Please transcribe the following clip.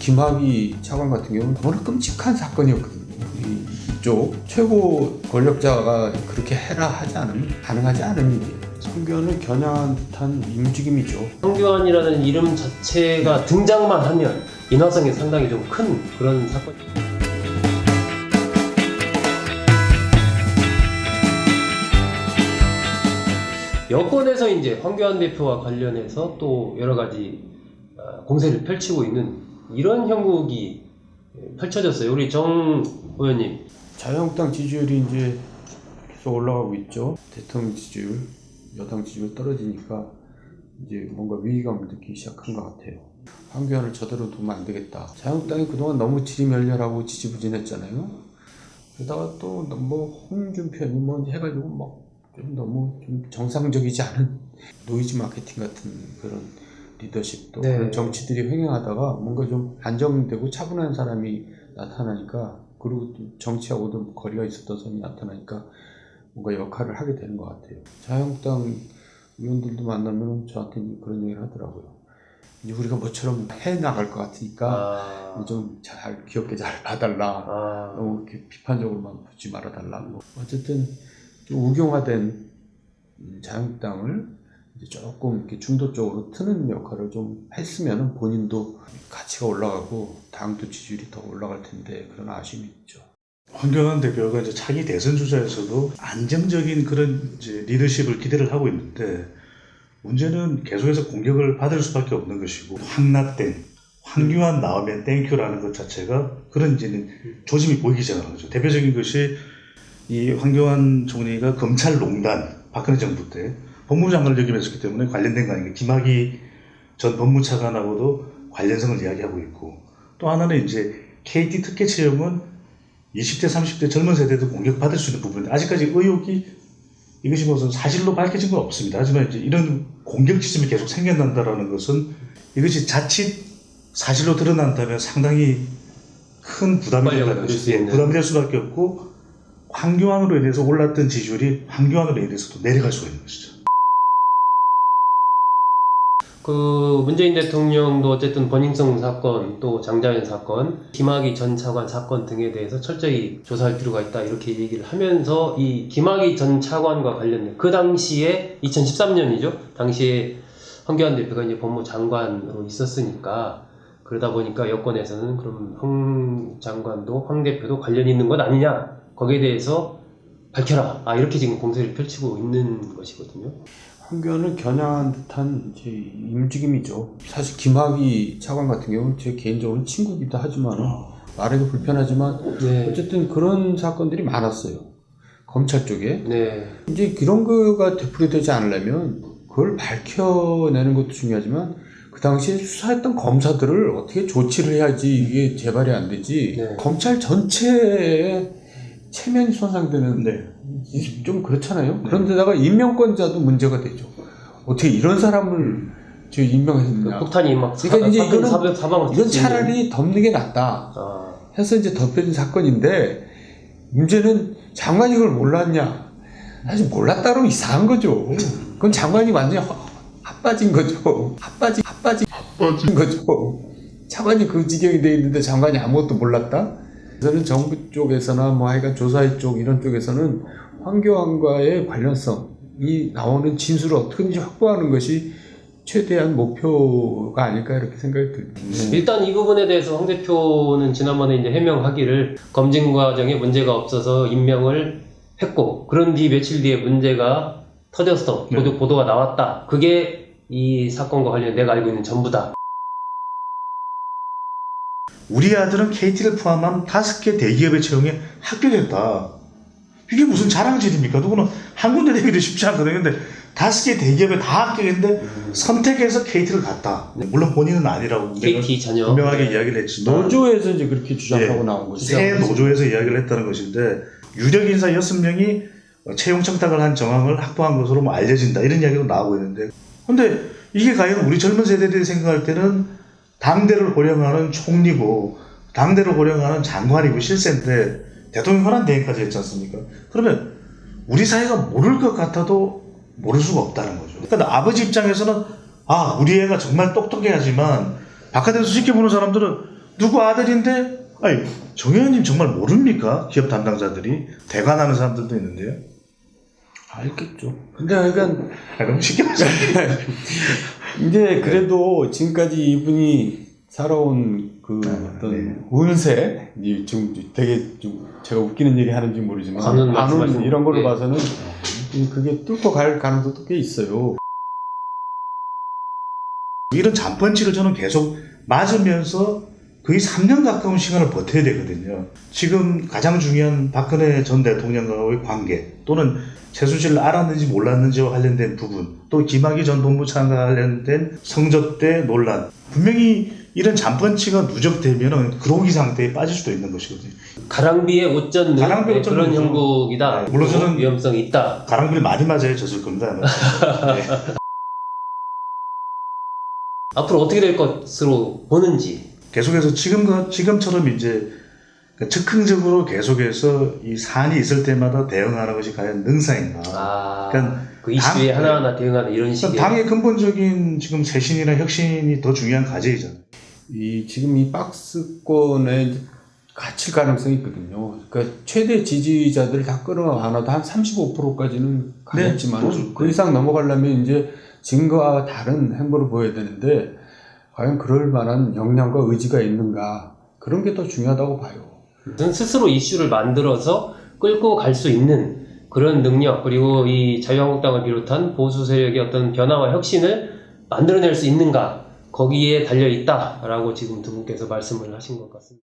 김학의 차관 같은 경우는 너무나 끔찍한 사건이었거든요. 이쪽 최고 권력자가 그렇게 해라 하지 않으면 가능하지 않은 일이에요. 황교안을 겨냥한 듯한 움직임이죠. 황교안이라는 이름 자체가 등장만 하면 인화성이 상당히 좀 큰 그런 사건. 여권에서 이제 황교안 대표와 관련해서 또 여러 가지 공세를 펼치고 있는 이런 형국이 펼쳐졌어요. 우리 정 의원님. 자유한국당 지지율이 이제 계속 올라가고 있죠. 대통령 지지율, 여당 지지율 떨어지니까 이제 뭔가 위기감을 느끼기 시작한 것 같아요. 황교안을 저대로 두면 안 되겠다. 자유한국당이 그동안 너무 지리멸렬하고 지지부진했잖아요. 게다가 또 뭐 홍준표니 뭐 해가지고 막 좀 너무 좀 정상적이지 않은 노이즈 마케팅 같은 그런 리더십도 네. 그런 정치들이 횡행하다가 뭔가 좀 안정되고 차분한 사람이 나타나니까, 그리고 또 정치하고도 거리가 있었던 사람이 나타나니까 뭔가 역할을 하게 되는 것 같아요. 자유한국당 의원들도 만나면 저한테 그런 얘기를 하더라고요. 이제 우리가 뭐처럼 해 나갈 것 같으니까 좀 잘 귀엽게 잘 봐달라. 너무 이렇게 비판적으로만 보지 말아달라. 뭐 어쨌든 좀 우경화된 자유한국당을 이제 조금 이렇게 중도 쪽으로 트는 역할을 좀 했으면 본인도 가치가 올라가고 당도 지지율이 더 올라갈 텐데 그런 아쉬움이 있죠. 황교안 대표가 이제 차기 대선 주자에서도 안정적인 그런 이제 리더십을 기대를 하고 있는데, 문제는 계속해서 공격을 받을 수밖에 없는 것이고, 황라땡, 황교안 나오면 땡큐라는 것 자체가 그런 이제는 조짐이 보이기 시작하는 거죠. 대표적인 것이 이 황교안 총리가 검찰농단, 박근혜 정부 때 법무부 장관을 역임했었기 때문에 관련된 거 아닌가. 김학의 전 법무차관하고도 관련성을 이야기하고 있고, 또 하나는 이제 KT 특혜 채용은 20대, 30대 젊은 세대도 공격받을 수 있는 부분인데, 아직까지 의혹이 이것이 무슨 사실로 밝혀진 건 없습니다. 하지만 이제 이런 공격 지점이 계속 생겨난다는 것은 이것이 자칫 사실로 드러난다면 상당히 큰 부담이 될 수밖에 없고, 황교안으로 인해서 올랐던 지지율이 황교안으로 인해서도 내려갈 수가 있는 것이죠. 그 문재인 대통령도 어쨌든 버닝썬 사건, 또 장자연 사건, 김학의 전 차관 사건 등에 대해서 철저히 조사할 필요가 있다 이렇게 얘기를 하면서, 이 김학의 전 차관과 관련된 그 당시에 2013년이죠. 당시에 황교안 대표가 이제 법무장관으로 있었으니까, 그러다 보니까 여권에서는 그럼 황 장관도 황 대표도 관련이 있는 것 아니냐, 거기에 대해서 밝혀라, 이렇게 지금 공세를 펼치고 있는 것이거든요. 황교안을 겨냥한 듯한 이제 움직임이죠. 사실 김학의 차관 같은 경우는 제 개인적으로는 친구기도 하지만 말하기 불편하지만 네. 어쨌든 그런 사건들이 많았어요. 검찰 쪽에. 네. 이제 이런 거가 되풀이되지 않으려면 그걸 밝혀내는 것도 중요하지만 그 당시에 수사했던 검사들을 어떻게 조치를 해야지 이게 재발이 안 되지. 네. 검찰 전체에 체면이 손상되는 좀 그렇잖아요. 네. 그런데다가 임명권자도 문제가 되죠. 어떻게 이런 사람을 저 임명했느냐. 폭탄이 막 그러니까 이제 사방을 이건 차라리 덮는 게 낫다 해서 이제 덮여진 사건인데, 문제는 장관이 그걸 몰랐냐. 사실 몰랐다 그러면 이상한 거죠. 그건 장관이 완전히 핫빠진 거죠. 핫빠진 거죠. 차관이 그 지경이 돼 있는데 장관이 아무것도 몰랐다? 그래서 정부 쪽에서나 뭐 하여간 조사위 쪽 이런 쪽에서는 황교안과의 관련성이 나오는 진술을 어떻게든지 확보하는 것이 최대한 목표가 아닐까 이렇게 생각이 듭니다. 일단 이 부분에 대해서 황 대표는 지난번에 이제 해명하기를 검증 과정에 문제가 없어서 임명을 했고, 그런 뒤 며칠 뒤에 문제가 터져서 보도가 나왔다. 그게 이 사건과 관련 내가 알고 있는 전부다. 우리 아들은 KT를 포함한 5개 대기업의 채용에 합격했다. 이게 무슨 자랑질입니까? 누구는 한 군데 되기도 쉽지 않거든요. 근데 5개 대기업에 다 합격했는데 선택해서 KT를 갔다. 물론 본인은 아니라고 KT 전혀 분명하게 이야기를 했지만, 노조에서 이제 그렇게 주장하고 나온 것이죠. 새 노조에서 이야기를 했다는 것인데, 유력 인사 6명이 채용 청탁을 한 정황을 확보한 것으로 뭐 알려진다, 이런 이야기도 나오고 있는데, 근데 이게 과연 우리 젊은 세대들이 생각할 때는 당대를 호령하는 총리고 당대를 호령하는 장관이고 실세인데 대통령 현안 대행까지 했지 않습니까? 그러면 우리 사회가 모를 것 같아도 모를 수가 없다는 거죠. 그러니까 아버지 입장에서는 우리 애가 정말 똑똑해야지만, 바깥에서 쉽게 보는 사람들은 누구 아들인데? 아니, 정 의원님 정말 모릅니까? 기업 담당자들이 대관하는 사람들도 있는데요. 알겠죠. 근데 그러니까 너무 쉽게 말씀하시네. 이제 그래도 지금까지 이분이 살아온 그 어떤 운세, 지금 되게 좀 제가 웃기는 얘기 하는지 모르지만 관운 말씀하시는 이런 걸로 예. 봐서는 그게 뚫고 갈 가능성도 꽤 있어요. 이런 잔펀치를 저는 계속 맞으면서 거의 3년 가까운 시간을 버텨야 되거든요. 지금 가장 중요한 박근혜 전 대통령과의 관계 또는 최순실을 알았는지 몰랐는지와 관련된 부분, 또 김학의 전 본부장과 관련된 성접대 논란, 분명히 이런 잔펀치가 누적되면 그로기 상태에 빠질 수도 있는 것이거든요. 가랑비에 옷 젖는 가랑비에 옷 젖는 그런 거죠. 형국이다. 네, 물론 저는 위험성이 있다. 가랑비를 많이 맞아야 졌을 겁니다. 아마. 네. 앞으로 어떻게 될 것으로 보는지. 계속해서 지금처럼 이제 즉흥적으로 계속해서 이 사안이 있을 때마다 대응하는 것이 과연 능사인가. 그러니까 그 이슈에 하나하나 대응하는 이런 식의. 당의 근본적인 지금 쇄신이나 혁신이 더 중요한 과제이잖아요. 지금 이 박스권에 갇힐 가능성이 있거든요. 그러니까 최대 지지자들 다 끌어안아도 한 35%까지는 가겠지만 네, 그 이상 넘어가려면 이제 지금과 다른 행보를 보여야 되는데 과연 그럴 만한 역량과 의지가 있는가, 그런 게 더 중요하다고 봐요. 스스로 이슈를 만들어서 끌고 갈 수 있는 그런 능력, 그리고 이 자유한국당을 비롯한 보수 세력의 어떤 변화와 혁신을 만들어낼 수 있는가, 거기에 달려 있다라고 지금 두 분께서 말씀을 하신 것 같습니다.